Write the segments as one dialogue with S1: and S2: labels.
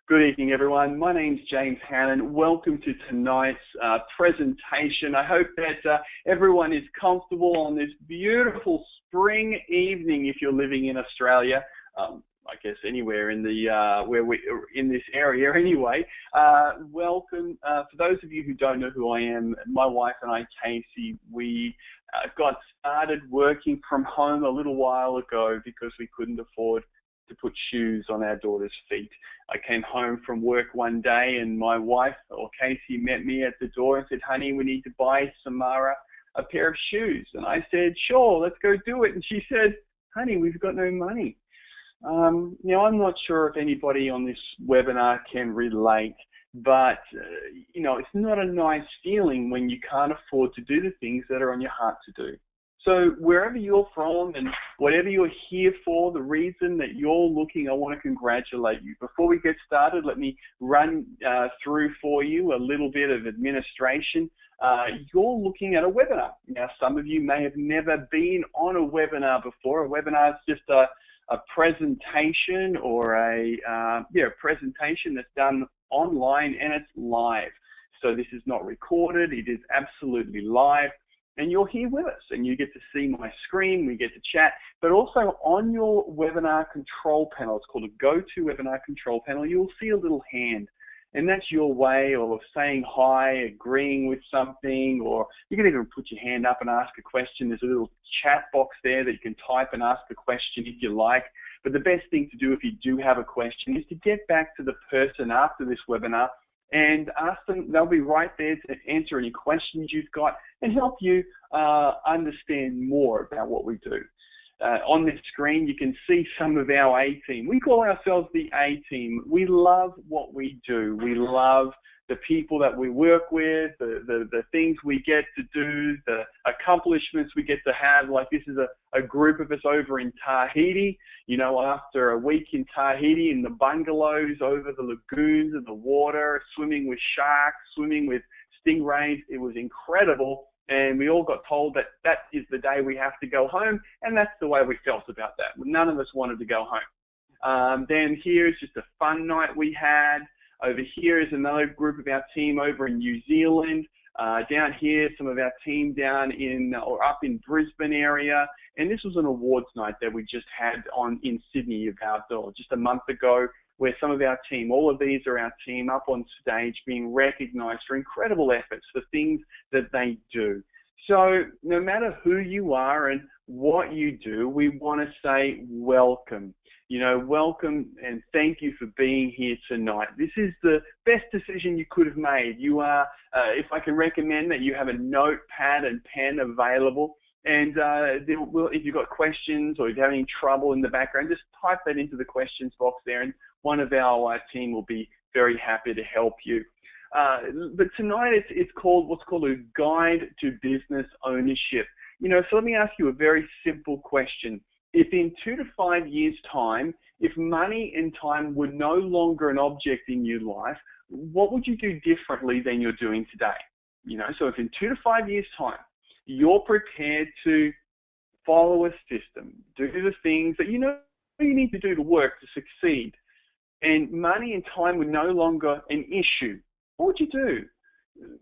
S1: Good evening, everyone. My name's James Hannon. Welcome to tonight's presentation. I hope that everyone is comfortable on this beautiful spring evening if you're living in Australia. I guess anywhere in the in this area anyway. Welcome. For those of you who don't know who I am, my wife and I, Casey, we got started working from home a little while ago because we couldn't afford to put shoes on our daughter's feet. I came home from work one day and my wife, or Casey, met me at the door and said, "Honey, we need to buy Samara a pair of shoes." And I said, "Sure, let's go do it." And she said, "Honey, we've got no money." Now, I'm not sure if anybody on this webinar can relate, but, it's not a nice feeling when you can't afford to do the things that are on your heart to do. So wherever you're from and whatever you're here for, the reason that you're looking, I want to congratulate you. Before we get started, let me run through for you a little bit of administration. You're looking at a webinar. Now, some of you may have never been on a webinar before. A webinar is just a presentation or a presentation that's done online and it's live. So this is not recorded, it is absolutely live. And you're here with us and you get to see my screen, we get to chat, but also on your webinar control panel, it's called a GoToWebinar control panel, you'll see a little hand. And that's your way of saying hi, agreeing with something, or you can even put your hand up and ask a question. There's a little chat box there that you can type and ask a question if you like. But the best thing to do if you do have a question is to get back to the person after this webinar and ask them. They'll be right there to answer any questions you've got and help you understand more about what we do. On this screen, you can see some of our A-team. We call ourselves the A-team. We love what we do. We love the people that we work with, the things we get to do, the accomplishments we get to have. Like this is a group of us over in Tahiti. After a week in Tahiti in the bungalows, over the lagoons of the water, swimming with sharks, swimming with stingrays, it was incredible. And we all got told that that is the day we have to go home, and that's the way we felt about that. None of us wanted to go home. Then here's just a fun night we had. Over here is another group of our team over in New Zealand. Down here, some of our team down in or up in Brisbane area. And this was an awards night that we just had in Sydney about just a month ago, where some of our team, all of these are our team up on stage being recognized for incredible efforts, for things that they do. So no matter who you are and what you do, we want to say welcome. Welcome and thank you for being here tonight. This is the best decision you could have made. You are, if I can recommend that you have a notepad and pen available. And if you've got questions or if you have any trouble in the background, just type that into the questions box there and one of our team will be very happy to help you. But tonight it's called what's called a guide to business ownership. So let me ask you a very simple question. If in 2 to 5 years' time, if money and time were no longer an object in your life, what would you do differently than you're doing today? So if in 2 to 5 years' time, you're prepared to follow a system, do the things that you need to do to work to succeed, and money and time were no longer an issue, what would you do?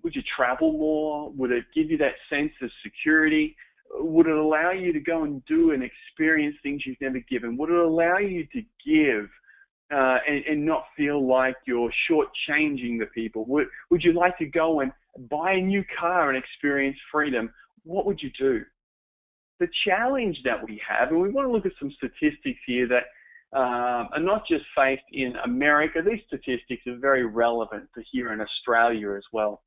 S1: Would you travel more? Would it give you that sense of security? Would it allow you to go and do and experience things you've never given? Would it allow you to give and not feel like you're shortchanging the people? Would you like to go and buy a new car and experience freedom? What would you do? The challenge that we have, and we want to look at some statistics here that are not just faced in America. These statistics are very relevant for here in Australia as well.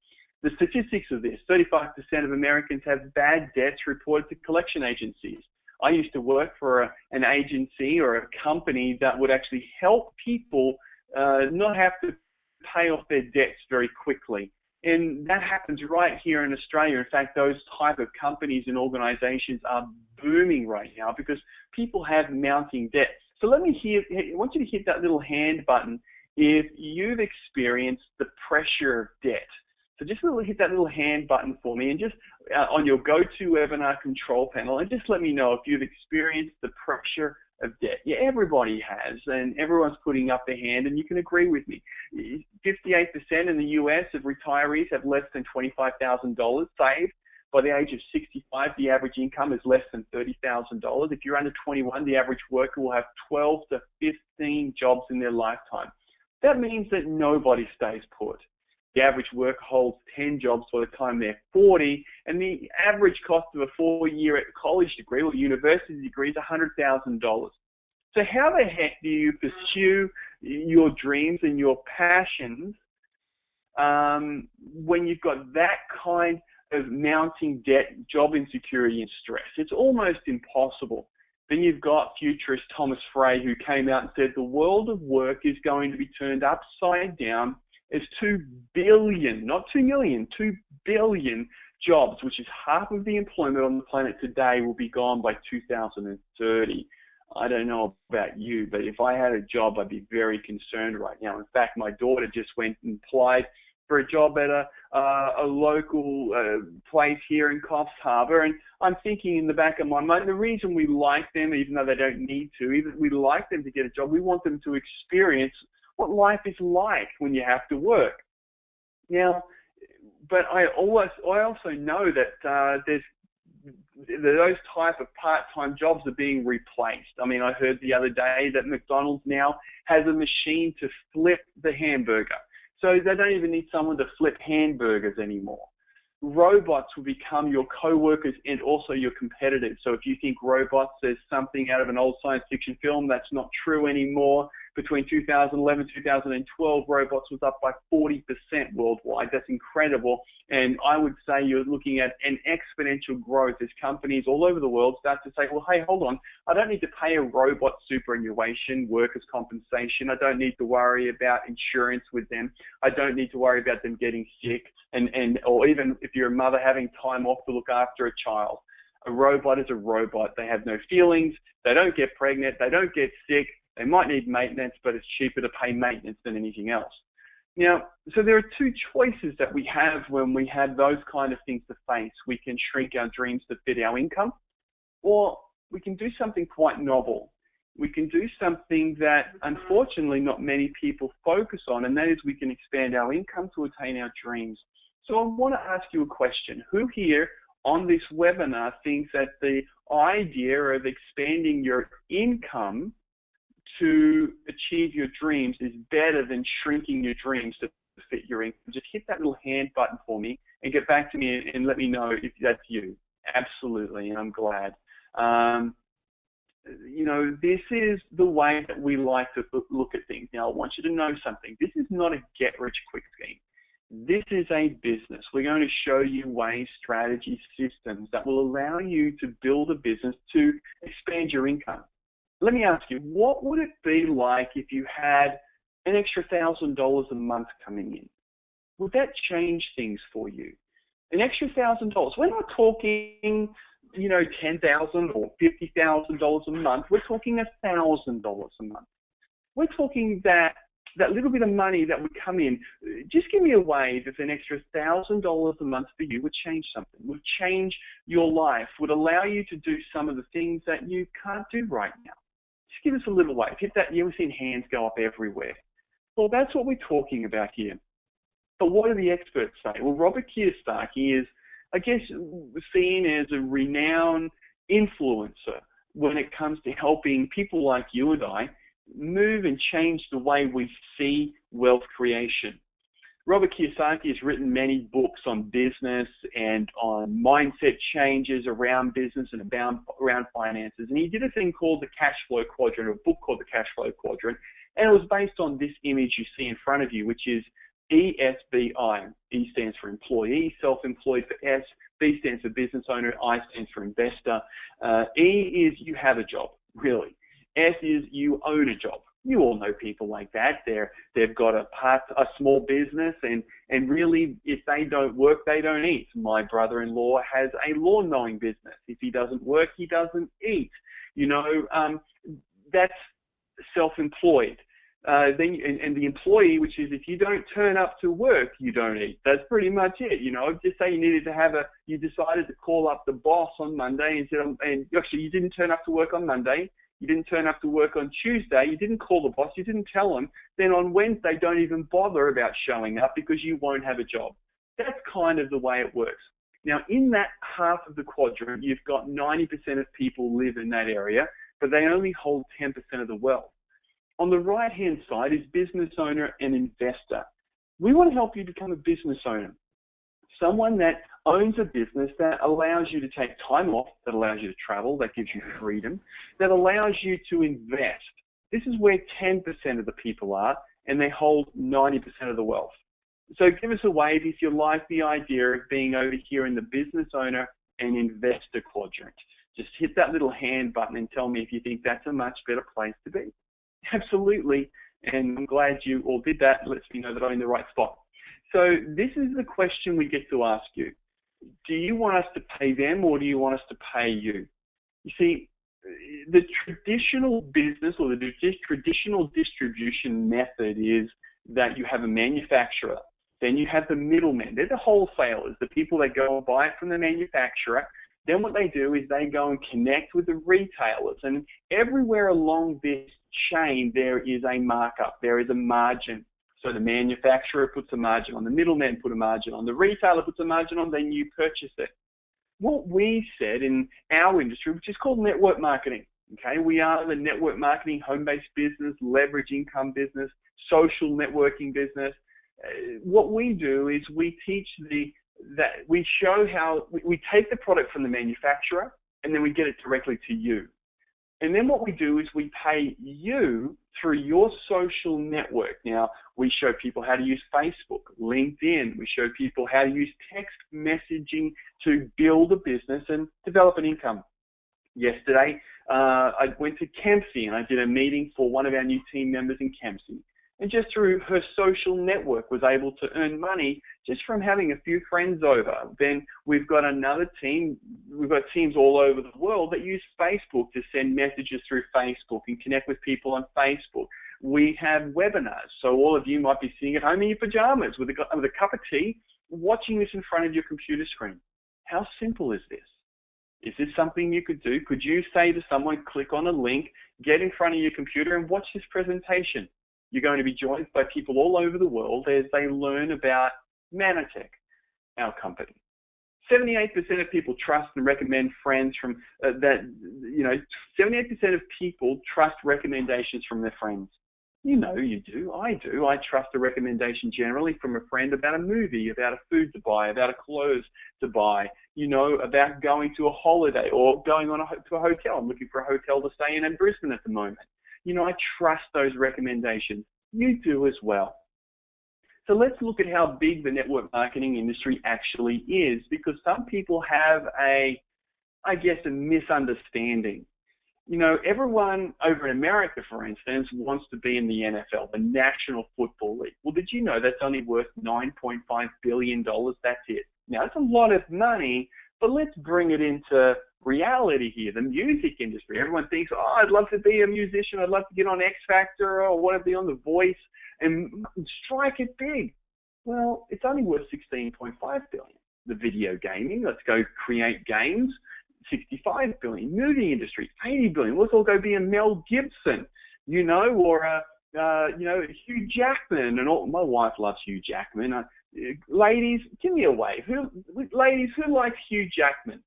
S1: The statistics of this: 35% of Americans have bad debts reported to collection agencies. I used to work for an agency or a company that would actually help people not have to pay off their debts very quickly. And that happens right here in Australia. In fact, those type of companies and organizations are booming right now because people have mounting debts. So I want you to hit that little hand button if you've experienced the pressure of debt. So just hit that little hand button for me and just on your GoToWebinar control panel, and just let me know if you've experienced the pressure of debt? Yeah, everybody has, and everyone's putting up their hand, and you can agree with me. 58% in the US of retirees have less than $25,000 saved. By the age of 65, the average income is less than $30,000. If you're under 21, the average worker will have 12 to 15 jobs in their lifetime. That means that nobody stays put. The average worker holds 10 jobs by the time they're 40, and the average cost of a 4-year college degree or university degree is $100,000. So how the heck do you pursue your dreams and your passions when you've got that kind of mounting debt, job insecurity, and stress? It's almost impossible. Then you've got futurist Thomas Frey, who came out and said the world of work is going to be turned upside down as 2 billion, not 2 million, 2 billion jobs, which is half of the employment on the planet today, will be gone by 2030. I don't know about you, but if I had a job, I'd be very concerned right now. In fact, my daughter just went and applied for a job at a local place here in Coffs Harbour, and I'm thinking in the back of my mind, the reason we like them, even though they don't need to, even we like them to get a job, we want them to experience what life is like when you have to work. Now, but I also know that those type of part-time jobs are being replaced. I mean, I heard the other day that McDonald's now has a machine to flip the hamburger. So they don't even need someone to flip hamburgers anymore. Robots will become your co-workers and also your competitors. So if you think robots is something out of an old science fiction film, that's not true anymore. Between 2011 and 2012, robots was up by 40% worldwide. That's incredible. And I would say you're looking at an exponential growth as companies all over the world start to say, well, hey, hold on. I don't need to pay a robot superannuation, workers' compensation. I don't need to worry about insurance with them. I don't need to worry about them getting sick or even if you're a mother having time off to look after a child. A robot is a robot. They have no feelings. They don't get pregnant. They don't get sick. They might need maintenance, but it's cheaper to pay maintenance than anything else. Now, so there are 2 choices that we have when we have those kind of things to face. We can shrink our dreams to fit our income, or we can do something quite novel. We can do something that, unfortunately, not many people focus on, and that is we can expand our income to attain our dreams. So I want to ask you a question. Who here on this webinar thinks that the idea of expanding your income to achieve your dreams is better than shrinking your dreams to fit your income? Just hit that little hand button for me and get back to me and let me know if that's you. Absolutely, and I'm glad. You know, this is the way that we like to look at things. Now, I want you to know something. This is not a get-rich-quick scheme. This is a business. We're going to show you ways, strategies, systems that will allow you to build a business to expand your income. Let me ask you, what would it be like if you had an extra $1,000 a month coming in? Would that change things for you? An extra $1,000. We're not talking, you know, $10,000 or $50,000 a month. We're talking $1,000 a month. We're talking that little bit of money that would come in. Just give me a wave if an extra $1,000 a month for you would change something, would change your life, would allow you to do some of the things that you can't do right now. Just give us a little wave. Hit that. You've seen hands go up everywhere. Well, that's what we're talking about here. But what do the experts say? Well, Robert Kiyosaki is, I guess, seen as a renowned influencer when it comes to helping people like you and I move and change the way we see wealth creation. Robert Kiyosaki has written many books on business and on mindset changes around business and around finances. And he did a thing called the Cash Flow Quadrant, a book called the Cash Flow Quadrant. And it was based on this image you see in front of you, which is ESBI. E stands for employee, self-employed for S. B stands for business owner. I stands for investor. E is you have a job, really. S is you own a job. You all know people like that. They've got a small business, and really, if they don't work, they don't eat. My brother-in-law has a lawn mowing business. If he doesn't work, he doesn't eat. You know, that's self-employed. And the employee, which is if you don't turn up to work, you don't eat. That's pretty much it. You know, just say you decided to call up the boss on Monday and said, and actually you didn't turn up to work on Monday. you didn't turn up to work on Tuesday, you didn't call the boss, you didn't tell them, then on Wednesday don't even bother about showing up because you won't have a job. That's kind of the way it works. Now, in that half of the quadrant, you've got 90% of people live in that area, but they only hold 10% of the wealth. On the right-hand side is business owner and investor. We want to help you become a business owner, someone that owns a business that allows you to take time off, that allows you to travel, that gives you freedom, that allows you to invest. This is where 10% of the people are, and they hold 90% of the wealth. So give us a wave if you like the idea of being over here in the business owner and investor quadrant. Just hit that little hand button and tell me if you think that's a much better place to be. Absolutely, and I'm glad you all did that. It lets me know that I'm in the right spot. So this is the question we get to ask you. Do you want us to pay them or do you want us to pay you? You see, the traditional business or the traditional distribution method is that you have a manufacturer. Then you have the middlemen. They're the wholesalers, the people that go and buy it from the manufacturer. Then what they do is they go and connect with the retailers. And everywhere along this chain, there is a markup. There is a margin. So the manufacturer puts a margin on, the middleman put a margin on, the retailer puts a margin on, then you purchase it. What we said in our industry, which is called network marketing, okay? We are the network marketing, home-based business, leverage income business, social networking business. What we do is we teach we show how we take the product from the manufacturer and then we get it directly to you. And then what we do is we pay you through your social network. Now, we show people how to use Facebook, LinkedIn. We show people how to use text messaging to build a business and develop an income. Yesterday, I went to Kempsey and I did a meeting for one of our new team members in Kempsey. And just through her social network was able to earn money just from having a few friends over. Then we've got another team, we've got teams all over the world that use Facebook to send messages through Facebook and connect with people on Facebook. We have webinars, so all of you might be sitting at home in your pajamas with a cup of tea, watching this in front of your computer screen. How simple is this? Is this something you could do? Could you say to someone, click on a link, get in front of your computer and watch this presentation? You're going to be joined by people all over the world as they learn about Mannatech, our company. 78% of people trust and recommend friends from 78% of people trust recommendations from their friends. You know you do, I do. I trust a recommendation generally from a friend about a movie, about a food to buy, about a clothes to buy, about going to a holiday or going to a hotel. I'm looking for a hotel to stay in Brisbane at the moment. I trust those recommendations. You do as well. So let's look at how big the network marketing industry actually is, because some people have a misunderstanding. Everyone over in America, for instance, wants to be in the NFL, the National Football League. Well, did you know that's only worth $9.5 billion? That's it. Now, it's a lot of money, but let's bring it into reality here, the music industry. Everyone thinks, oh, I'd love to be a musician, I'd love to get on X Factor or want to be on The Voice and strike it big. Well, it's only worth $16.5 billion. The video gaming, let's go create games, $65 billion. Movie industry, $80 billion. Let's all go be a Mel Gibson, or Hugh Jackman. And all. My wife loves Hugh Jackman. Ladies, give me a wave. Ladies, who likes Hugh Jackman?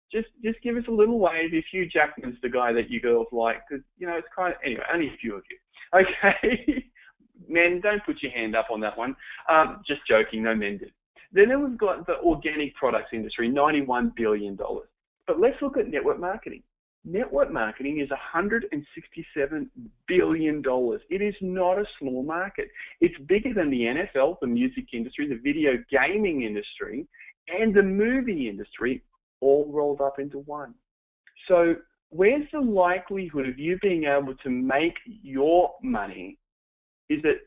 S1: Just give us a little wave if Hugh Jackman's the guy that you girls like, because, it's kind of, anyway, only a few of you. Okay. Men, don't put your hand up on that one. Just joking, no men did. Then we've got the organic products industry, $91 billion. But let's look at network marketing. Network marketing is $167 billion. It is not a small market. It's bigger than the NFL, the music industry, the video gaming industry, and the movie industry, all rolled up into one. So where's the likelihood of you being able to make your money? Is it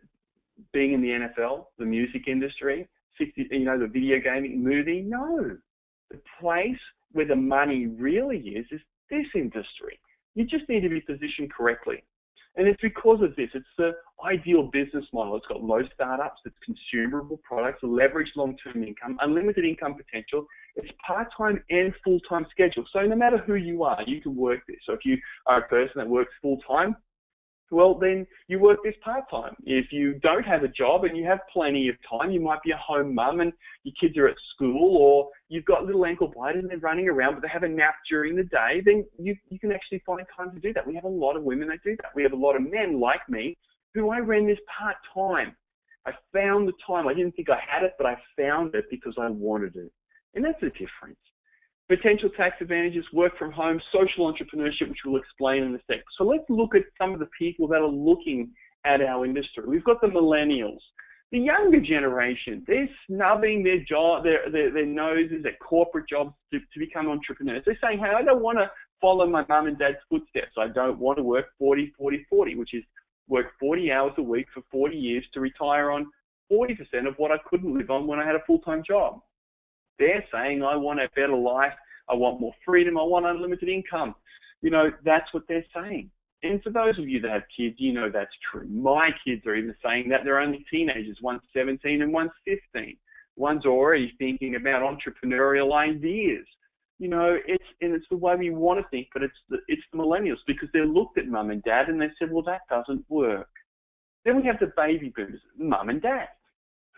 S1: being in the NFL, the music industry, the video gaming, movie? No. The place where the money really is this industry. You just need to be positioned correctly. And it's because of this. It's the ideal business model. It's got low startups, it's consumable products, leverage long-term income, unlimited income potential. It's part-time and full-time schedule. So no matter who you are, you can work this. So if you are a person that works full-time, well, then you work this part-time. If you don't have a job and you have plenty of time, you might be a home mum and your kids are at school, or you've got little ankle bite and they're running around but they have a nap during the day, then you can actually find time to do that. We have a lot of women that do that. We have a lot of men like me who I ran this part-time. I found the time. I didn't think I had it, but I found it because I wanted it. And that's the difference. Potential tax advantages, work from home, social entrepreneurship, which we'll explain in a sec. So let's look at some of the people that are looking at our industry. We've got the millennials. The younger generation, they're snubbing their job, their noses at corporate jobs to become entrepreneurs. They're saying, hey, I don't want to follow my mum and dad's footsteps. I don't want to work 40, 40, 40, which is work 40 hours a week for 40 years to retire on 40% of what I couldn't live on when I had a full-time job. They're saying, I want a better life, I want more freedom, I want unlimited income. You know, that's what they're saying. And for those of you that have kids, you know that's true. My kids are even saying that. They're only teenagers. One's 17 and one's 15. One's already thinking about entrepreneurial ideas. You know, it's the way we want to think, but it's the millennials, because they looked at mum and dad and they said, well, that doesn't work. Then we have the baby boomers, mum and dad,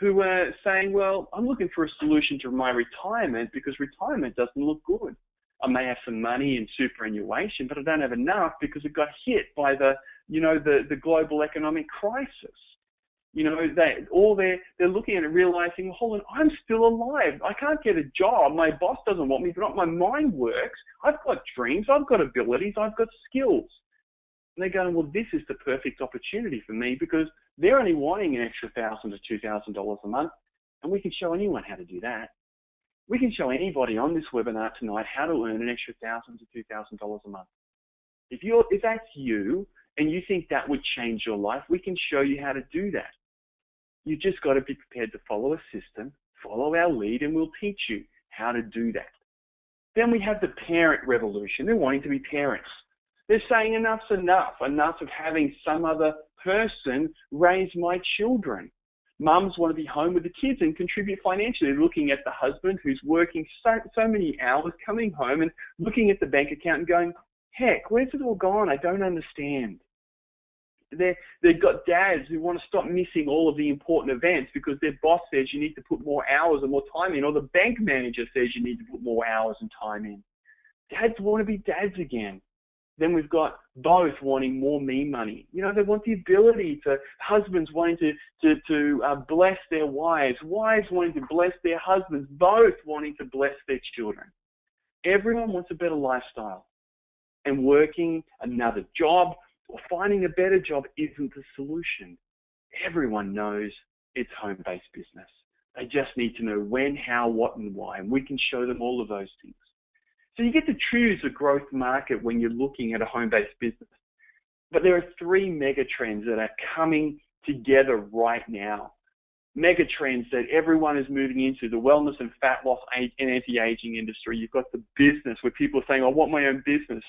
S1: who are saying, well, I'm looking for a solution to my retirement because retirement doesn't look good. I may have some money in superannuation, but I don't have enough because it got hit by the global economic crisis. You know, they're looking at it realizing, well, hold on, I'm still alive. I can't get a job. My boss doesn't want me, but my mind works. I've got dreams. I've got abilities. I've got skills. And they're going, well, this is the perfect opportunity for me, because they're only wanting an extra $1,000 to $2,000 a month, and we can show anyone how to do that. We can show anybody on this webinar tonight how to earn an extra $1,000 to $2,000 a month. If that's you and you think that would change your life, we can show you how to do that. You just got to be prepared to follow a system, follow our lead, and we'll teach you how to do that. Then we have the parent revolution. They're wanting to be parents. They're saying enough's enough of having some other person raise my children. Mums want to be home with the kids and contribute financially. They're looking at the husband who's working so many hours, coming home and looking at the bank account and going, heck, where's it all gone? I don't understand. They've got dads who want to stop missing all of the important events because their boss says you need to put more hours and more time in, or the bank manager says you need to put more hours and time in. Dads want to be dads again. Then we've got both wanting more me money. You know, they want the ability to, husbands wanting to bless their wives, wives wanting to bless their husbands, both wanting to bless their children. Everyone wants a better lifestyle. And working another job or finding a better job isn't the solution. Everyone knows it's home-based business. They just need to know when, how, what, and why. And we can show them all of those things. So you get to choose a growth market when you're looking at a home-based business. But there are three mega trends that are coming together right now. Mega trends that everyone is moving into: the wellness and fat loss and anti-aging industry. You've got the business where people are saying, I want my own business.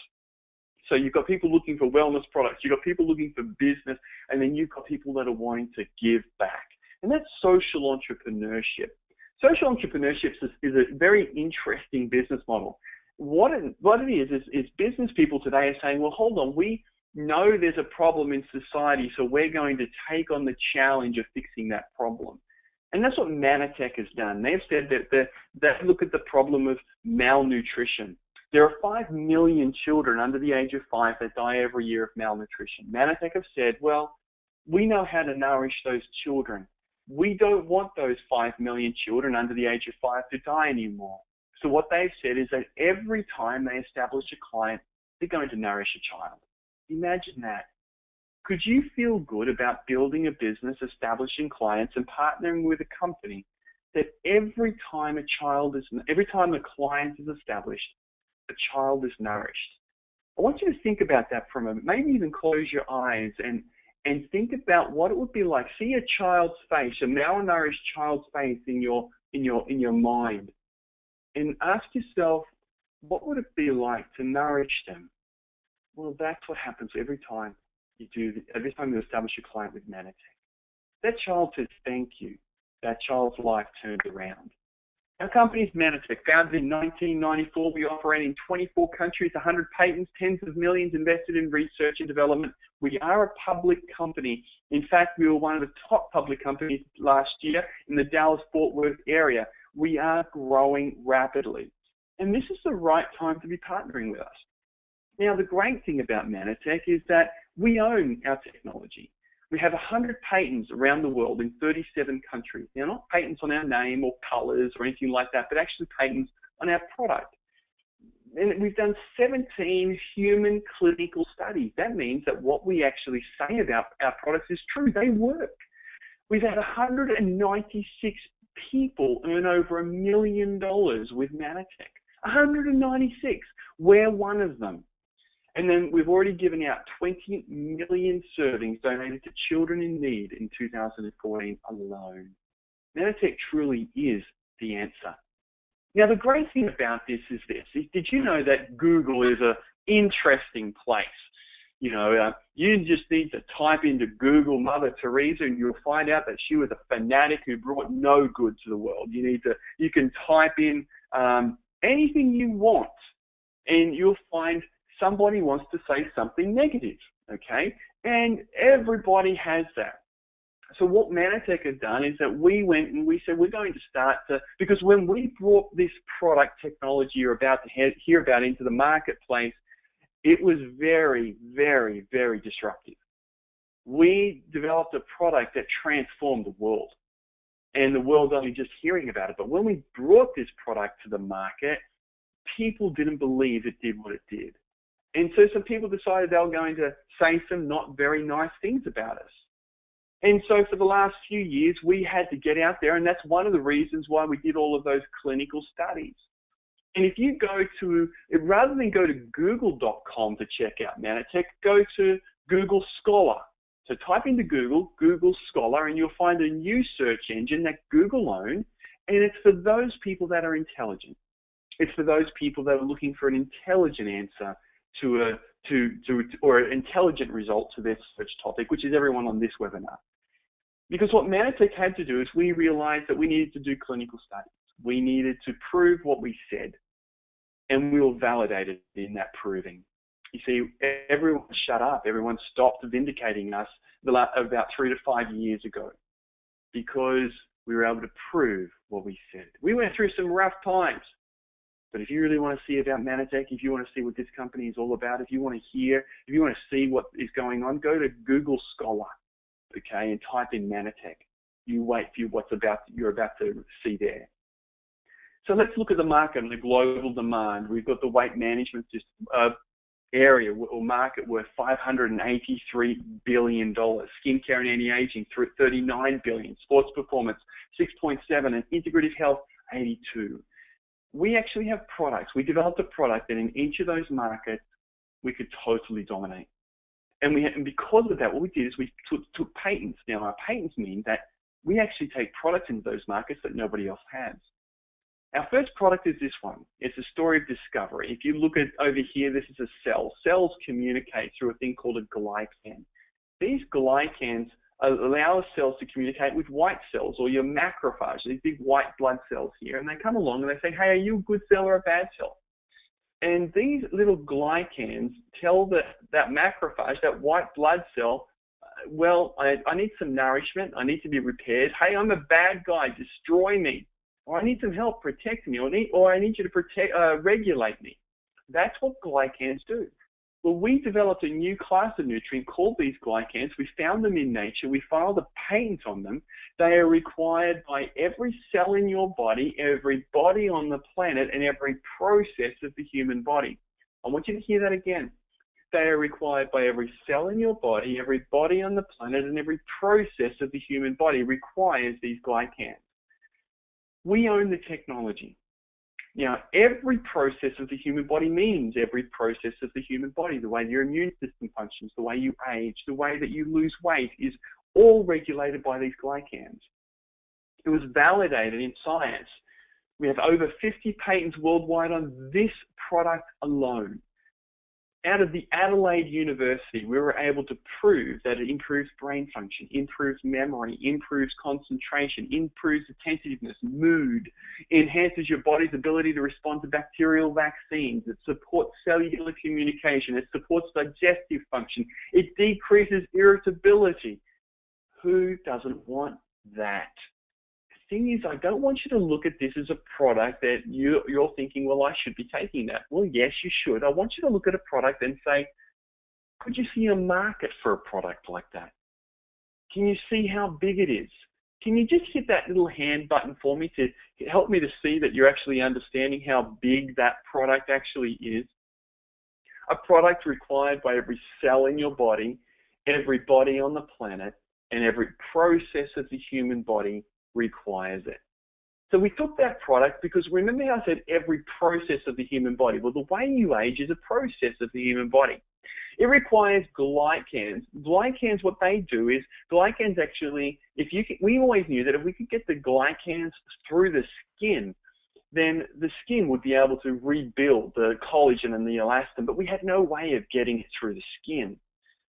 S1: So you've got people looking for wellness products. You've got people looking for business. And then you've got people that are wanting to give back. And that's social entrepreneurship. Social entrepreneurship is a very interesting business model. What it is business people today are saying, well, hold on, we know there's a problem in society, so we're going to take on the challenge of fixing that problem. And that's what Mannatech has done. They've said that they look at the problem of malnutrition. There are 5 million children under the age of 5 that die every year of malnutrition. Mannatech have said, well, we know how to nourish those children. We don't want those 5 million children under the age of 5 to die anymore. So what they've said is that every time they establish a client, they're going to nourish a child. Imagine that. Could you feel good about building a business, establishing clients, and partnering with a company that every time a client is established, a child is nourished? I want you to think about that for a moment. Maybe even close your eyes and think about what it would be like. See a child's face, a malnourished child's face in your mind. And ask yourself, what would it be like to nourish them? Well, that's what happens every time. every time you establish a client with Mannatech, that child says thank you. That child's life turns around. Our company is Mannatech, founded in 1994. We operate in 24 countries, 100 patents, tens of millions invested in research and development. We are a public company. In fact, we were one of the top public companies last year in the Dallas-Fort Worth area. We are growing rapidly. And this is the right time to be partnering with us. Now, the great thing about Mannatech is that we own our technology. We have 100 patents around the world in 37 countries. Now, not patents on our name or colors or anything like that, but actually patents on our product. And we've done 17 human clinical studies. That means that what we actually say about our products is true. They work. We've had 196 people earn over $1 million with Mannatech. 196. We're one of them. And then we've already given out 20 million servings donated to children in need in 2014 alone. Mannatech truly is the answer. Now, the great thing about this is this. Did you know that Google is an interesting place? You know, you just need to type into Google Mother Teresa and you'll find out that she was a fanatic who brought no good to the world. You can type in anything you want and you'll find somebody wants to say something negative, okay? And everybody has that. So what Mannatech has done is that we went and we said we're going to start to, because when we brought this product technology you're about to hear about into the marketplace, it was very, very, very disruptive. We developed a product that transformed the world, and the world's only just hearing about it. But when we brought this product to the market, people didn't believe it did what it did. And so some people decided they were going to say some not very nice things about us. And so for the last few years, we had to get out there, and that's one of the reasons why we did all of those clinical studies. And if you go to, rather than go to google.com to check out Mannatech, go to Google Scholar. So type into Google Scholar, and you'll find a new search engine that Google owns, and it's for those people that are intelligent. It's for those people that are looking for an intelligent answer or an intelligent result to their search topic, which is everyone on this webinar. Because what Mannatech had to do is we realized that we needed to do clinical studies. We needed to prove what we said, and we were validated in that proving. You see, everyone shut up. Everyone stopped vindicating us about 3 to 5 years ago because we were able to prove what we said. We went through some rough times. But if you really want to see about Mannatech, if you want to see what this company is all about, if you want to see what is going on, go to Google Scholar, okay, and type in Mannatech. You wait for what you're about to see there. So let's look at the market and the global demand. We've got the weight management system area or market worth $583 billion. Skincare and anti-aging through $39 billion. Sports performance 6.7, and integrative health 82. We actually have products. We developed a product that in each of those markets, we could totally dominate. And because of that, what we did is we took patents. Now, our patents mean that we actually take products into those markets that nobody else has. Our first product is this one. It's a story of discovery. If you look at over here, this is a cell. Cells communicate through a thing called a glycan. These glycans allow cells to communicate with white cells or your macrophage, these big white blood cells here, and they come along and they say, hey, are you a good cell or a bad cell? And these little glycans tell that macrophage, that white blood cell, well, I need some nourishment, I need to be repaired, hey, I'm a bad guy, destroy me, or I need some help, protect me, or I need you to regulate me. That's what glycans do. Well, we developed a new class of nutrient called these glycans. We found them in nature. We filed a patent on them. They are required by every cell in your body, every body on the planet, and every process of the human body. I want you to hear that again. They are required by every cell in your body, every body on the planet, and every process of the human body requires these glycans. We own the technology. Now, every process of the human body means every process of the human body. The way your immune system functions, the way you age, the way that you lose weight is all regulated by these glycans. It was validated in science. We have over 50 patents worldwide on this product alone. out of the Adelaide University, we were able to prove that it improves brain function, improves memory, improves concentration, improves attentiveness, mood, enhances your body's ability to respond to bacterial vaccines, it supports cellular communication, it supports digestive function, it decreases irritability. Who doesn't want that? The thing is, I don't want you to look at this as a product that you're thinking, well, I should be taking that. Well, yes, you should. I want you to look at a product and say, could you see a market for a product like that? Can you see how big it is? Can you just hit that little hand button for me to help me to see that you're actually understanding how big that product actually is? A product required by every cell in your body, every body on the planet, and every process of the human body requires it. So we took that product because remember how I said every process of the human body? Well, the way you age is a process of the human body. It requires glycans. Glycans, what they do is, glycans actually, we always knew that if we could get the glycans through the skin, then the skin would be able to rebuild the collagen and the elastin, but we had no way of getting it through the skin.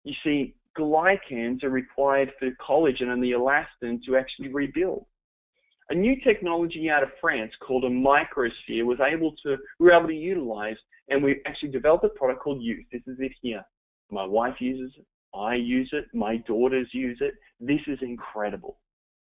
S1: You see, glycans are required for collagen and the elastin to actually rebuild. A new technology out of France called a microsphere we were able to utilize, and we actually developed a product called Youth. This is it here. My wife uses it, I use it, my daughters use it. This is incredible.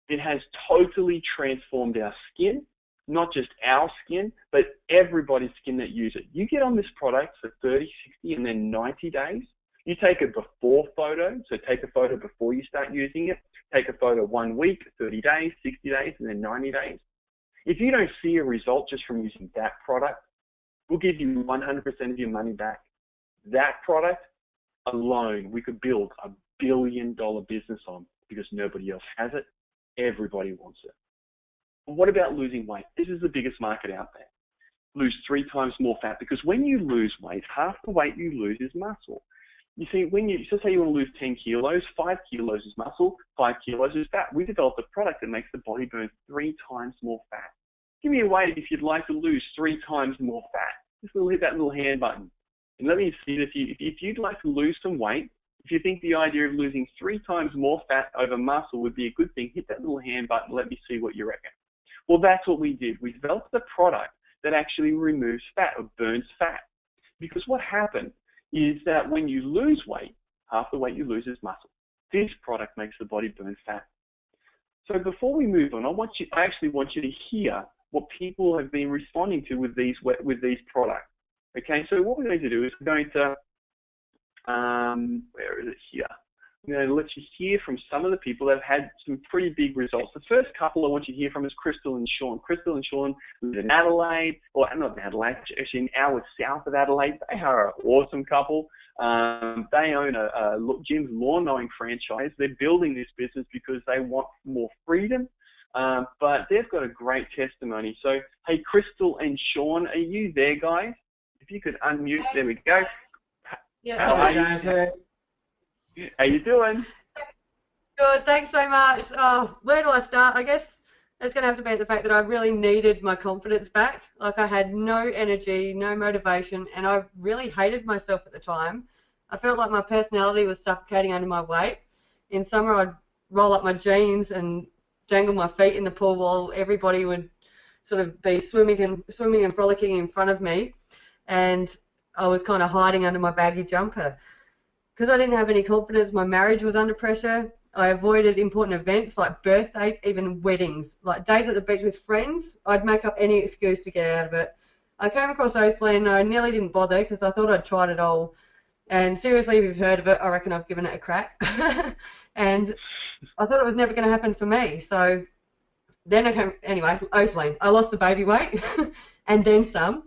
S1: It has totally transformed our skin, not just our skin, but everybody's skin that uses it. You get on this product for 30, 60, and then 90 days. You take a before photo, so take a photo before you start using it. Take a photo 1 week, 30 days, 60 days, and then 90 days. If you don't see a result just from using that product, we'll give you 100% of your money back. That product alone, we could build $1 billion business on because nobody else has it. Everybody wants it. But what about losing weight? This is the biggest market out there. Lose 3 times more fat, because when you lose weight, half the weight you lose is muscle. You see, so say you want to lose 10 kilos, 5 kilos is muscle, 5 kilos is fat. We developed a product that makes the body burn 3 times more fat. Give me a wave if you'd like to lose 3 times more fat. Just hit that little hand button. And let me see if you'd like to lose some weight, if you think the idea of losing 3 times more fat over muscle would be a good thing, hit that little hand button. Let me see what you reckon. Well, that's what we did. We developed a product that actually removes fat or burns fat. Because what happened is that when you lose weight, half the weight you lose is muscle. This product makes the body burn fat. So before we move on, I actually want you to hear what people have been responding to with these products. Okay, so what we're going to do is we're going to, where is it here? I'm going to let you hear from some of the people that have had some pretty big results. The first couple I want you to hear from is Crystal and Sean. Crystal and Sean live in Adelaide, or not in Adelaide, actually an hour south of Adelaide. They are an awesome couple. They own a Jim's lawn mowing franchise. They're building this business because they want more freedom, but they've got a great testimony. So, hey, Crystal and Sean, are you there, guys? If you could unmute, there we go.
S2: Yeah.
S1: How are you? How you doing?
S2: Good, thanks so much. Oh, where do I start? I guess it's going to have to be the fact that I really needed my confidence back. Like, I had no energy, no motivation, and I really hated myself at the time. I felt like my personality was suffocating under my weight. In summer, I'd roll up my jeans and jangle my feet in the pool while everybody would sort of be swimming and frolicking in front of me, and I was kind of hiding under my baggy jumper. Because I didn't have any confidence, my marriage was under pressure. I avoided important events like birthdays, even weddings. Like days at the beach with friends, I'd make up any excuse to get out of it. I came across Oastly and I nearly didn't bother because I thought I'd tried it all. And seriously, if you've heard of it, I reckon I've given it a crack. And I thought it was never going to happen for me. So then anyway, Oastly. I lost the baby weight and then some.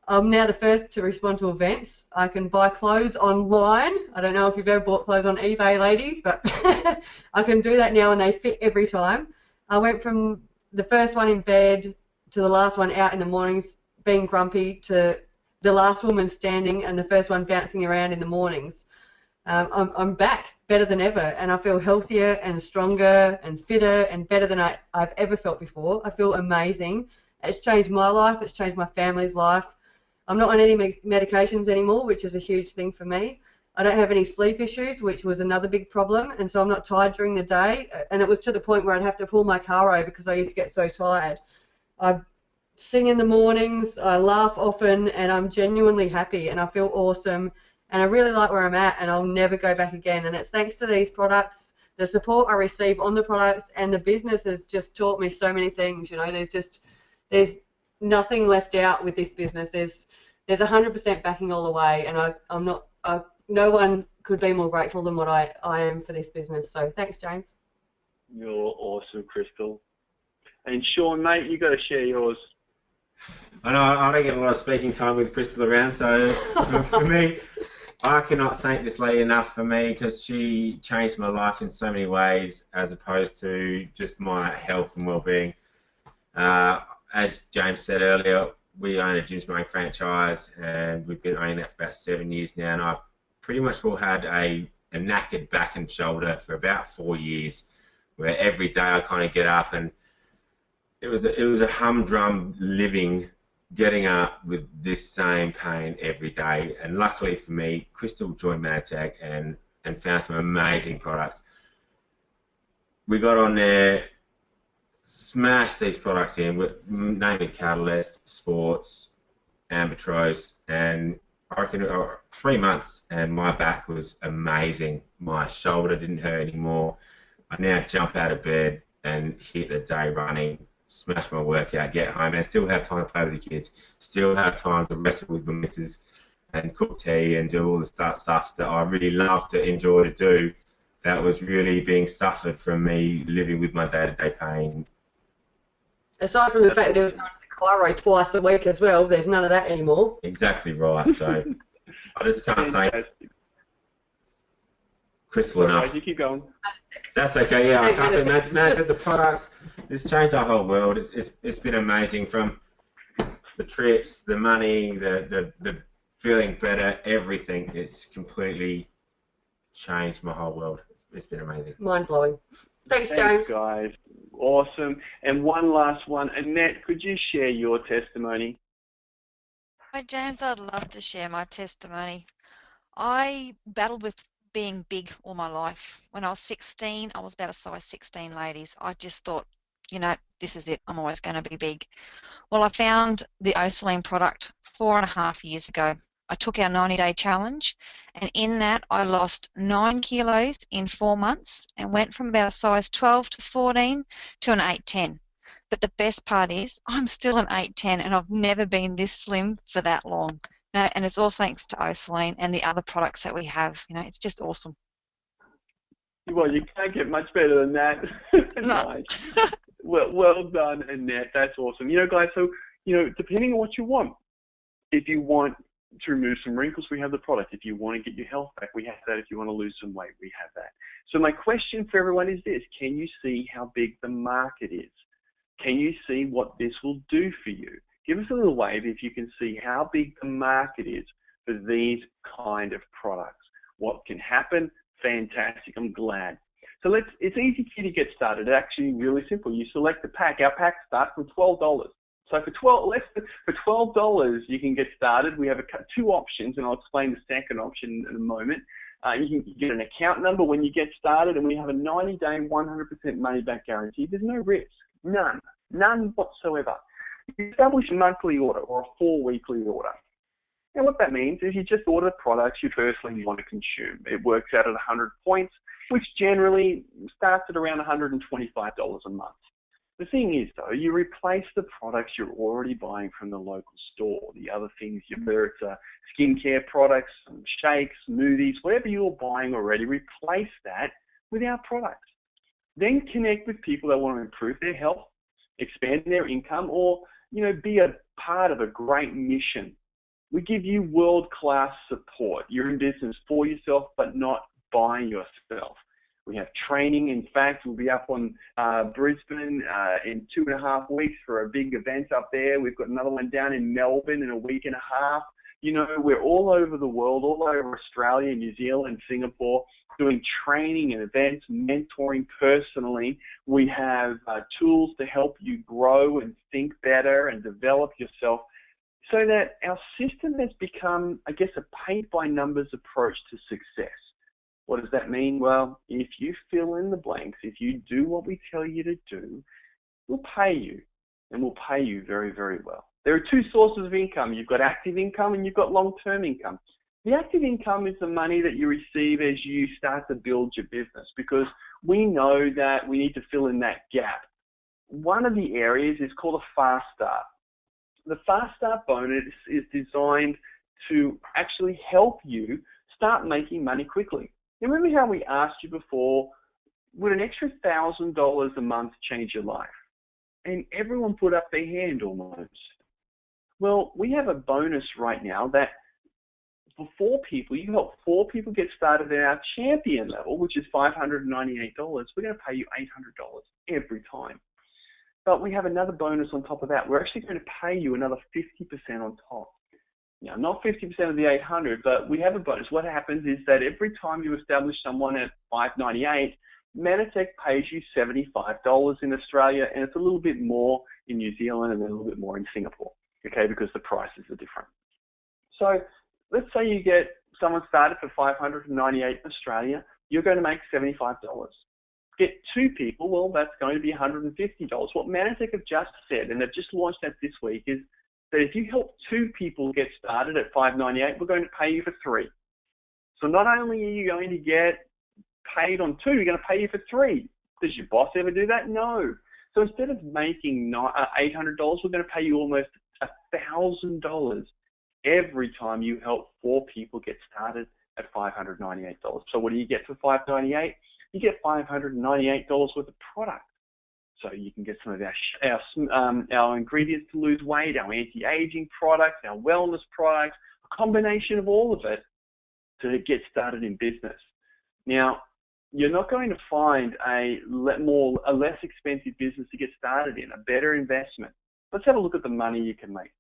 S2: I'm now the first to respond to events. I can buy clothes online. I don't know if you've ever bought clothes on eBay, ladies, but I can do that now and they fit every time. I went from the first one in bed to the last one out in the mornings being grumpy to the last woman standing and the first one bouncing around in the mornings. I'm back better than ever, and I feel healthier and stronger and fitter and better than I've ever felt before. I feel amazing. It's changed my life. It's changed my family's life. I'm not on any medications anymore, which is a huge thing for me. I don't have any sleep issues, which was another big problem, and so I'm not tired during the day. And it was to the point where I'd have to pull my car over because I used to get so tired. I sing in the mornings, I laugh often, and I'm genuinely happy, and I feel awesome, and I really like where I'm at, and I'll never go back again. And it's thanks to these products, the support I receive on the products, and the business has just taught me so many things. You know, there's nothing left out with this business. There's 100% backing all the way, and no one could be more grateful than what I am for this business. So thanks, James.
S1: You're awesome, Crystal. And Sean, mate, you got to share yours.
S3: I know I don't get a lot of speaking time with Crystal around, so for me, I cannot thank this lady enough for me, because she changed my life in so many ways, as opposed to just my health and well-being. As James said earlier, we own a gym smoking franchise, and we've been owning that for about 7 years now, and I've pretty much had a knackered back and shoulder for about 4 years, where every day I kind of get up, and it was a humdrum living, getting up with this same pain every day. And luckily for me, Crystal joined Manatech and found some amazing products. We got on there, smashed these products in, namely Catalyst, Sports, Ambitrose, and I reckon 3 months and my back was amazing. My shoulder didn't hurt anymore. I now jump out of bed and hit the day running, smash my workout, get home, and still have time to play with the kids, still have time to wrestle with my missus and cook tea and do all the stuff that I really love to enjoy to do. That was really being suffered from me living with my day-to-day pain.
S2: Aside from the fact that it was going to the chiro twice a week as well, there's none of that anymore.
S3: Exactly right. So I just can't thank Crystal enough.
S1: Right, you keep going.
S3: That's okay. Yeah, I can't thank Manatech. The products, it's changed our whole world. It's been amazing, from the trips, the money, the feeling better, everything. It's completely changed my whole world. It's been amazing.
S2: Mind blowing. Thanks, James.
S1: Thanks, guys. Awesome. And one last one. Annette, could you share your testimony?
S4: Hi, James. I'd love to share my testimony. I battled with being big all my life. When I was 16, I was about a size 16, ladies. I just thought, this is it. I'm always going to be big. Well, I found the Osaline product 4.5 years ago. I took our 90-day challenge, and in that I lost 9 kilos in 4 months and went from about a size 12 to 14 to an 8'10". But the best part is I'm still an 8'10", and I've never been this slim for that long. No, and it's all thanks to Osaline and the other products that we have. It's just awesome.
S1: Well, you can't get much better than that. Nice. Well done, Annette. That's awesome. Guys, so, depending on what you want, if you want to remove some wrinkles, we have the product. If you want to get your health back, we have that. If you want to lose some weight, we have that. So my question for everyone is this: can you see how big the market is? Can you see what this will do for you? Give us a little wave if you can see how big the market is for these kind of products. What can happen? Fantastic. I'm glad. So it's easy for you to get started. It's actually really simple. You select the pack. Our packs start from $12. So for $12, you can get started. We have two options, and I'll explain the second option in a moment. You can get an account number when you get started, and we have a 90-day, 100% money-back guarantee. There's no risk. None whatsoever. You establish a monthly order or a 4-weekly order. And what that means is you just order products you personally want to consume. It works out at 100 points, which generally starts at around $125 a month. The thing is, though, you replace the products you're already buying from the local store. The other things, whether it's skincare products, shakes, smoothies, whatever you're buying already, replace that with our products. Then connect with people that want to improve their health, expand their income, or be a part of a great mission. We give you world-class support. You're in business for yourself, but not by yourself. We have training. In fact, we'll be up on Brisbane in 2.5 weeks for a big event up there. We've got another one down in Melbourne in a week and a half. We're all over the world, all over Australia, New Zealand, Singapore, doing training and events, mentoring personally. We have tools to help you grow and think better and develop yourself. so that our system has become, I guess, a paint-by-numbers approach to success. What does that mean? Well, if you fill in the blanks, if you do what we tell you to do, we'll pay you, and we'll pay you very, very well. There are two sources of income. You've got active income and you've got long-term income. The active income is the money that you receive as you start to build your business, because we know that we need to fill in that gap. One of the areas is called a Fast Start. The Fast Start bonus is designed to actually help you start making money quickly. Remember how we asked you before, would an extra $1,000 a month change your life? And everyone put up their hand almost. Well, we have a bonus right now that for 4 people, you help 4 people get started at our champion level, which is $598. We're going to pay you $800 every time. But we have another bonus on top of that. We're actually going to pay you another 50% on top. Now, not 50% of the 800, but we have a bonus. What happens is that every time you establish someone at $598, Manatech pays you $75 in Australia, and it's a little bit more in New Zealand and a little bit more in Singapore, okay, because the prices are different. So let's say you get someone started for $598 in Australia, you're going to make $75. Get 2 people, well, that's going to be $150. What Manatech have just said, and they've just launched that this week, is that if you help 2 people get started at $598, we're going to pay you for 3. So not only are you going to get paid on 2, you're going to pay you for 3. Does your boss ever do that? No. So instead of making $800, we're going to pay you almost $1,000 every time you help 4 people get started at $598. So what do you get for $598? You get $598 worth of product. So you can get some of our ingredients to lose weight, our anti-aging products, our wellness products, a combination of all of it to get started in business. Now, you're not going to find a less expensive business to get started in, a better investment. Let's have a look at the money you can make.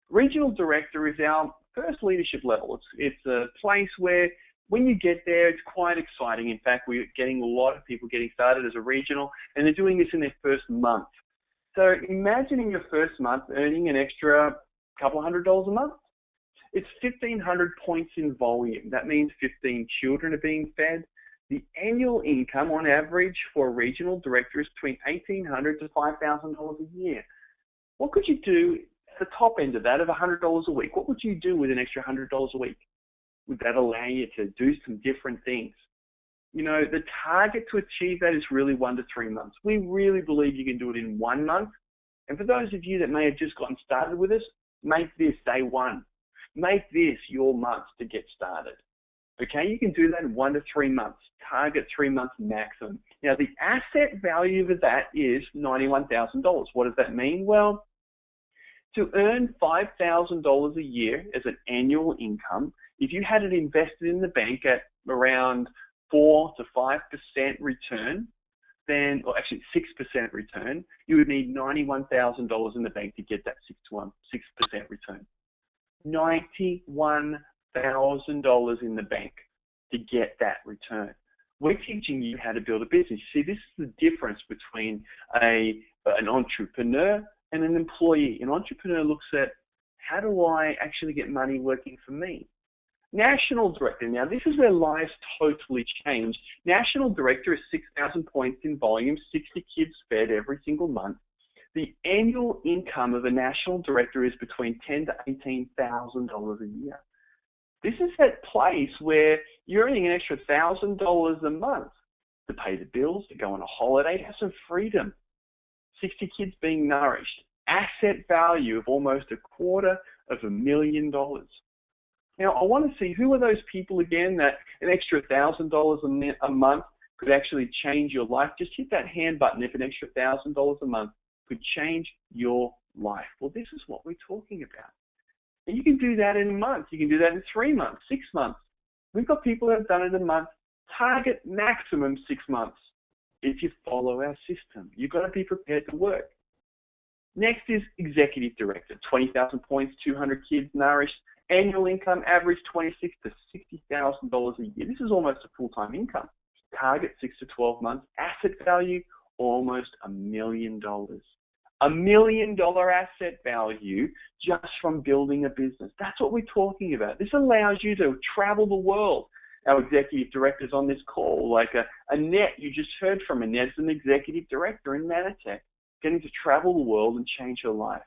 S1: Regional Director is our first leadership level. It's a place where when you get there, it's quite exciting. In fact, we're getting a lot of people getting started as a regional, and they're doing this in their first month. So imagine in your first month earning an extra couple $100 a month. It's 1,500 points in volume. That means 15 children are being fed. The annual income on average for a regional director is between $1,800 to $5,000 a year. What could you do at the top end of that, of $100 a week? What would you do with an extra $100 a week? Would that allow you to do some different things? You know, the target to achieve that is really 1 to 3 months. We really believe you can do it in 1 month. And for those of you that may have just gotten started with us, make this day 1. Make this your month to get started. Okay, you can do that in 1 to 3 months. Target 3 months maximum. Now, the asset value of that is $91,000. What does that mean? Well, to earn $5,000 a year as an annual income, if you had it invested in the bank at around 4 to 5% return, then, or actually 6% return, you would need $91,000 in the bank to get that 6% return. $91,000 in the bank to get that return. We're teaching you how to build a business. You see, this is the difference between an entrepreneur and an employee. An entrepreneur looks at, how do I actually get money working for me? National Director, now this is where lives totally change. National Director is 6,000 points in volume, 60 kids fed every single month. The annual income of a National Director is between $10,000 to $18,000 a year. This is that place where you're earning an extra $1,000 a month to pay the bills, to go on a holiday, to have some freedom. 60 kids being nourished. Asset value of almost $250,000. Now, I want to see who are those people again that an extra $1,000 a month could actually change your life. Just hit that hand button if an extra $1,000 a month could change your life. Well, this is what we're talking about. And you can do that in a month. You can do that in 3 months, 6 months. We've got people that have done it in a month. Target maximum 6 months if you follow our system. You've got to be prepared to work. Next is Executive Director. 20,000 points, 200 kids nourished. Annual income average $26,000 to $60,000 a year. This is almost a full-time income. Target 6 to 12 months. Asset value almost $1 million. $1 $1 million asset value just from building a business. That's what we're talking about. This allows you to travel the world. Our executive directors on this call, like Annette, you just heard from Annette, an executive director in Manatech, getting to travel the world and change her life.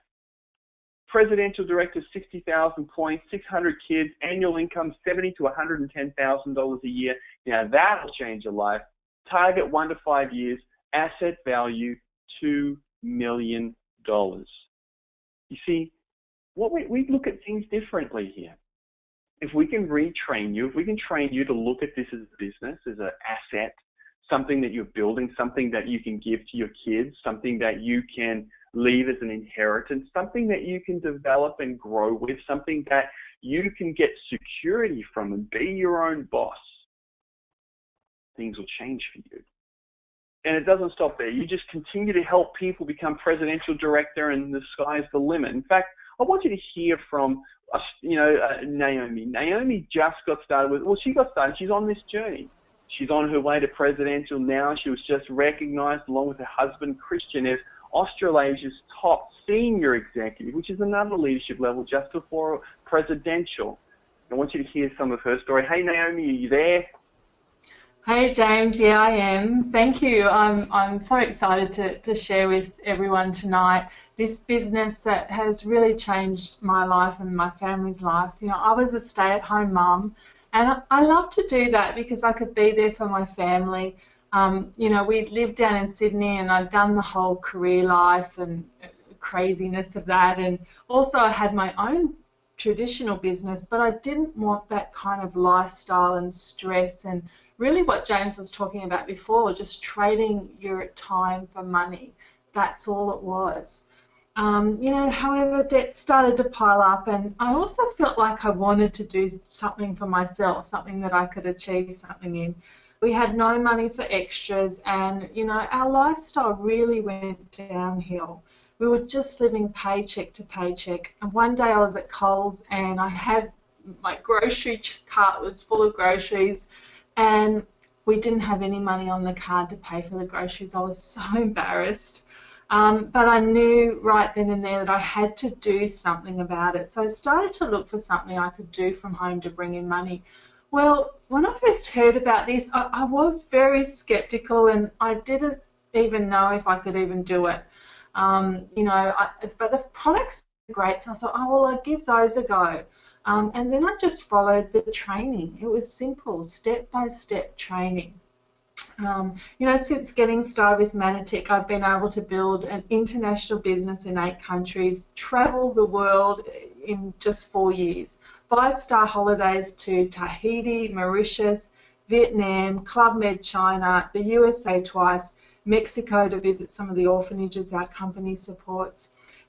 S1: Presidential director, 60,000 points, 600 kids, annual income $70,000 to $110,000 a year. Now that'll change your life. Target 1 to 5 years, asset value $2 million. You see, we look at things differently here. If we can retrain you, if we can train you to look at this as a business, as an asset, something that you're building, something that you can give to your kids, something that you can leave as an inheritance, something that you can develop and grow with, something that you can get security from and be your own boss, things will change for you. And it doesn't stop there. You just continue to help people become presidential director and the sky's the limit. In fact, I want you to hear from Naomi. Naomi just got started she got started. She's on this journey. She's on her way to presidential now. She was just recognized, along with her husband, Christian, as Australasia's top senior executive, which is another leadership level just before presidential. I want you to hear some of her story. Hey, Naomi, are you there?
S5: Hey James, yeah I am. Thank you. I'm so excited to share with everyone tonight this business that has really changed my life and my family's life. You know, I was a stay-at-home mum, and I love to do that because I could be there for my family. You know, we lived down in Sydney, and I'd done the whole career life and craziness of that, and also I had my own traditional business, but I didn't want that kind of lifestyle and stress and really what James was talking about before, just trading your time for money. That's all it was. You know, however, debt started to pile up, and I also felt like I wanted to do something for myself, something that I could achieve something in. We had no money for extras, and, you know, our lifestyle really went downhill. We were just living paycheck to paycheck. And one day I was at Coles, and I had my grocery cart was full of groceries, and we didn't have any money on the card to pay for the groceries. I was so embarrassed. But I knew right then and there that I had to do something about it. So I started to look for something I could do from home to bring in money. Well, when I first heard about this, I was very skeptical, and I didn't even know if I could even do it. You know, but the products are great, so I thought, oh, well, I'll give those a go. And then I just followed the training. It was simple, step-by-step training. You know, since getting started with Manatech, I've been able to build an international business in 8 countries, travel the world in just 4 years. 5-star holidays to Tahiti, Mauritius, Vietnam, Club Med China, the USA twice, Mexico to visit some of the orphanages our company supports,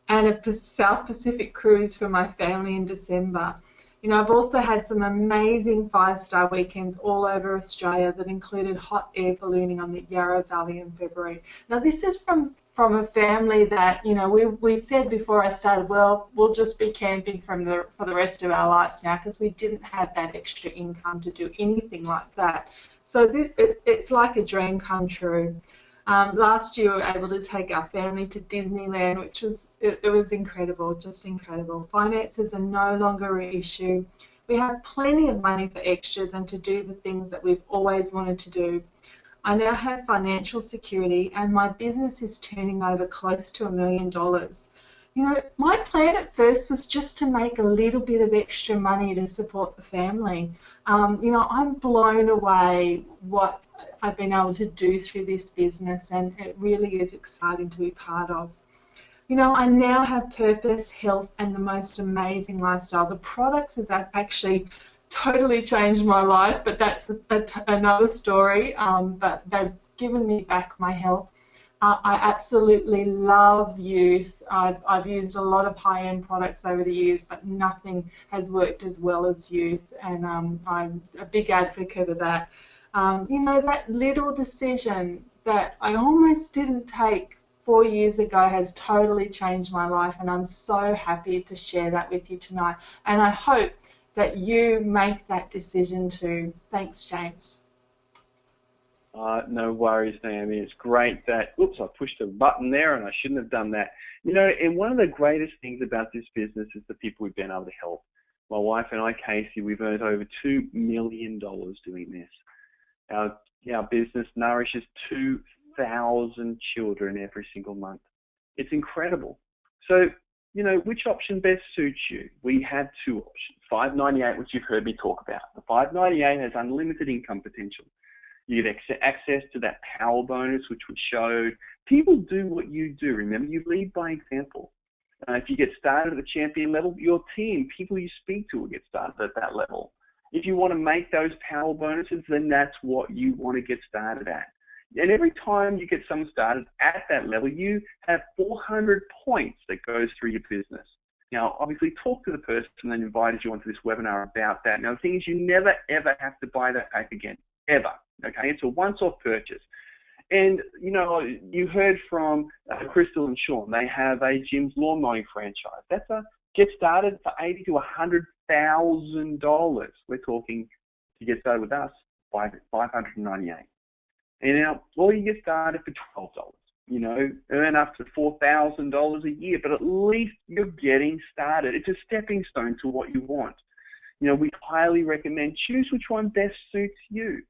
S5: and a South Pacific cruise for my family in December. You know, I've also had some amazing 5-star weekends all over Australia that included hot air ballooning on the Yarra Valley in February. Now, this is from a family that, you know, we said before I started, well, we'll just be camping for the rest of our lives now, because we didn't have that extra income to do anything like that. So it's like a dream come true. Last year we were able to take our family to Disneyland, which was it was incredible, just incredible. Finances are no longer an issue. We have plenty of money for extras and to do the things that we've always wanted to do. I now have financial security, and my business is turning over close to $1 million. You know, my plan at first was just to make a little bit of extra money to support the family. You know, I'm blown away what I've been able to do through this business, and it really is exciting to be part of. You know, I now have purpose, health, and the most amazing lifestyle. The products has actually totally changed my life, but that's another story. But they've given me back my health. I absolutely love youth. I've used a lot of high-end products over the years, but nothing has worked as well as youth, and I'm a big advocate of that. You know, that little decision that I almost didn't take 4 years ago has totally changed my life, and I'm so happy to share that with you tonight. And I hope that you make that decision too. Thanks, James.
S1: No worries, Naomi. It's great that, oops, I pushed a button there and I shouldn't have done that. You know, and one of the greatest things about this business is the people we've been able to help. My wife and I, Casey, we've earned over $2 million doing this. Our business nourishes 2,000 children every single month. It's incredible. So, you know, which option best suits you? We have two options. $5.98, which you've heard me talk about. The $5.98 has unlimited income potential. You get access to that power bonus, which we showed. People do what you do. Remember, you lead by example. If you get started at the champion level, your team, people you speak to will get started at that level. If you want to make those power bonuses, then that's what you want to get started at. And every time you get someone started at that level, you have 400 points that goes through your business. Now, obviously, talk to the person that invited you onto this webinar about that. Now, the thing is, you never, ever have to buy that pack again, ever. Okay, it's a once-off purchase. And, you know, you heard from Crystal and Sean. They have a Jim's Lawn Mowing franchise. That's a get started for $80,000 to $100,000. We're talking to get started with us, $598. And now, or you get started for $12. You know, earn up to $4,000 a year, but at least you're getting started. It's a stepping stone to what you want. You know, we highly recommend choose which one best suits you.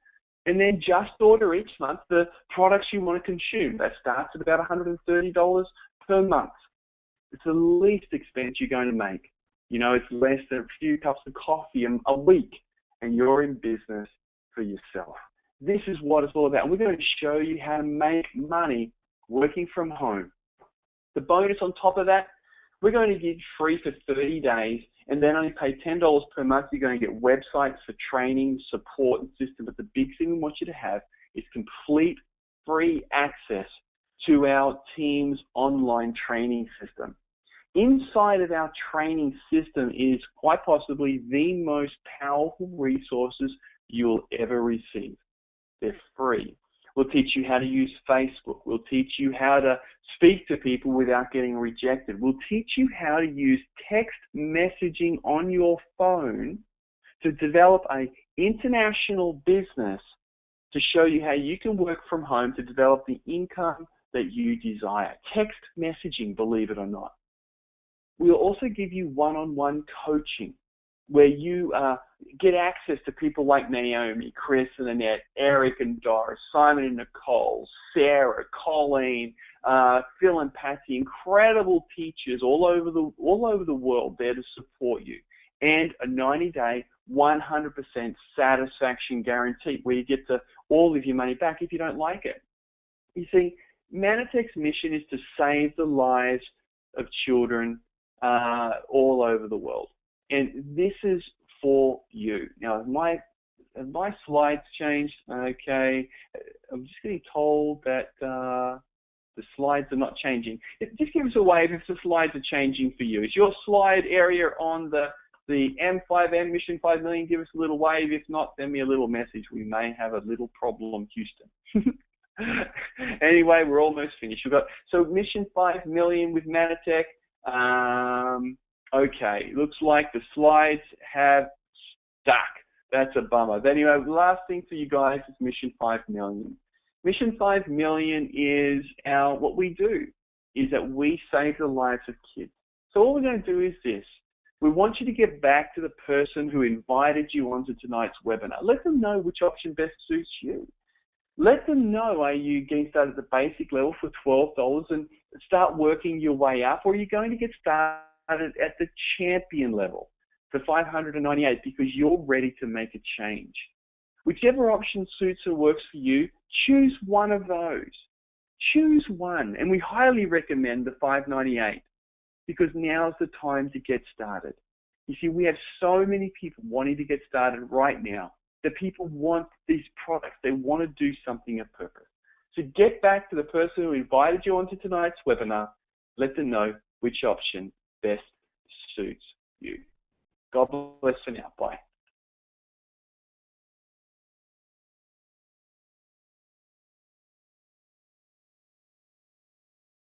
S1: And then just order each month the products you want to consume. That starts at about $130 per month. It's the least expense you're going to make. You know, it's less than a few cups of coffee a week, and you're in business for yourself. This is what it's all about. And we're going to show you how to make money working from home. The bonus on top of that, we're going to give free for 30 days, and then only pay $10 per month. You're going to get websites for training, support, and system. But the big thing we want you to have is complete free access to our team's online training system. Inside of our training system is quite possibly the most powerful resources you'll ever receive. They're free. We'll teach you how to use Facebook. We'll teach you how to speak to people without getting rejected. We'll teach you how to use text messaging on your phone to develop an international business to show you how you can work from home to develop the income that you desire. Text messaging, believe it or not. We'll also give you one-on-one coaching where you get access to people like Naomi, Chris and Annette, Eric and Doris, Simon and Nicole, Sarah, Colleen, Phil and Patsy, incredible teachers all over the world there to support you. And a 90-day, 100% satisfaction guarantee where you get all of your money back if you don't like it. You see, Manitech's mission is to save the lives of children all over the world. And this is for you. Now, have my slides changed? Okay. I'm just getting told that the slides are not changing. Just give us a wave if the slides are changing for you. Is your slide area on the M5M Mission 5 Million? Give us a little wave. If not, send me a little message. We may have a little problem, Houston. Anyway, we're almost finished. So Mission 5 Million with Manitech. Okay, looks like the slides have stuck. That's a bummer. But anyway, the last thing for you guys is Mission 5 Million. Mission 5 Million is what we do is that we save the lives of kids. So all we're going to do is this. We want you to get back to the person who invited you onto tonight's webinar. Let them know which option best suits you. Let them know, are you getting started at the basic level for $12 and start working your way up, or are you going to get started at the champion level for $598 because you're ready to make a change? Whichever option suits and works for you, choose one of those. Choose one. And we highly recommend the $598 because now's the time to get started. You see, we have so many people wanting to get started right now. The people want these products. They want to do something of purpose. So get back to the person who invited you onto tonight's webinar. Let them know which option best suits you. God bless for now. Bye.